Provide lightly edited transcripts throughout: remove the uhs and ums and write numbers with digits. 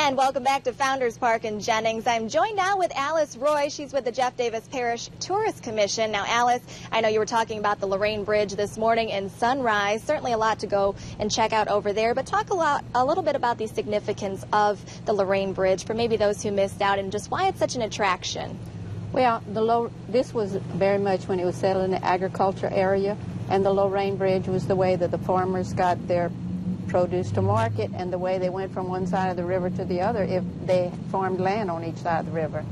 And welcome back to Founders Park in Jennings. I'm joined now with Alice Roy. She's with the Jeff Davis Parish Tourist Commission. Now, Alice, I know you were talking about the Lorraine Bridge this morning in Sunrise. Certainly a lot to go and check out over there. But talk a little bit about the significance of the Lorraine Bridge for maybe those who missed out and just why it's such an attraction. Well, this was very much when it was settled in the agriculture area, and the Lorraine Bridge was the way that the farmers got their produce to market and the way they went from one side of the river to the other if they farmed land on each side of the river.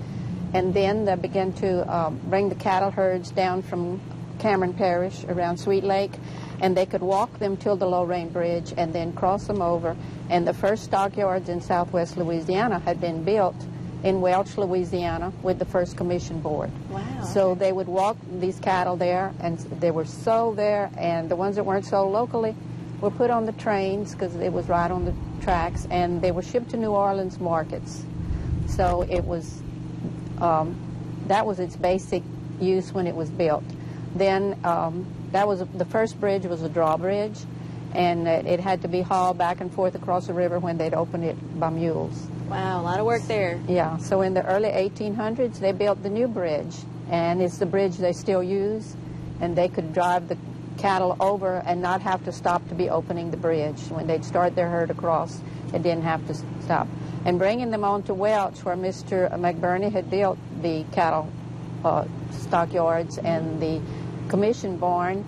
And then they began to bring the cattle herds down from Cameron Parish around Sweet Lake, and they could walk them till the Lorraine Bridge and then cross them over. And the first stockyards in southwest Louisiana had been built in Welch, Louisiana, with the First Commission Board. Wow. So they would walk these cattle there, and they were sold there, and the ones that weren't sold locally were put on the trains because it was right on the tracks, and they were shipped to New Orleans markets. So it was, that was its basic use when it was built. Then that was the first bridge was a drawbridge, and it had to be hauled back and forth across the river when they'd open it by mules. Wow, a lot of work there. Yeah, so in the early 1800s they built the new bridge, and it's the bridge they still use, and they could drive the cattle over and not have to stop to be opening the bridge. When they'd start their herd across, they didn't have to stop. And bringing them on to Welch, where Mr. McBurney had built the cattle stockyards and the commission barn,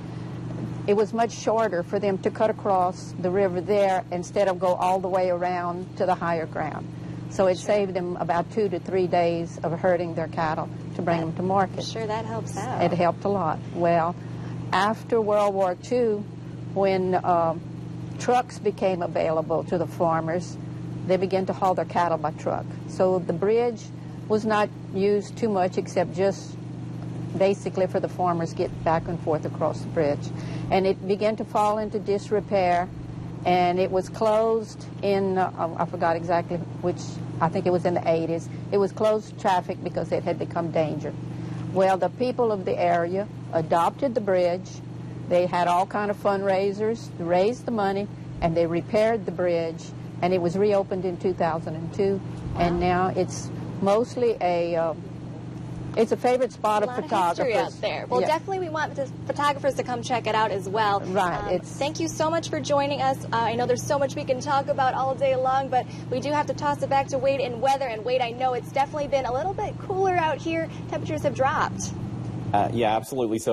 it was much shorter for them to cut across the river there instead of go all the way around to the higher ground. So it saved them about 2 to 3 days of herding their cattle to bring them to market. Sure, that helps out. It helped a lot. Well, after World War II, when trucks became available to the farmers, they began to haul their cattle by truck. So the bridge was not used too much except just basically for the farmers get back and forth across the bridge. And it began to fall into disrepair, and it was closed in, I forgot exactly which, I think it was in the 80s. It was closed to traffic because it had become danger. Well, the people of the area adopted the bridge. They had all kind of fundraisers, raised the money, and they repaired the bridge, and it was reopened in 2002. Wow. And now it's mostly it's a favorite spot of photographers. History out there. Well, definitely we want the photographers to come check it out as well. Right. Thank you so much for joining us. I know there's so much we can talk about all day long, but we do have to toss it back to Wade and weather. And Wade, I know it's definitely been a little bit cooler out here. Temperatures have dropped. Yeah, absolutely. So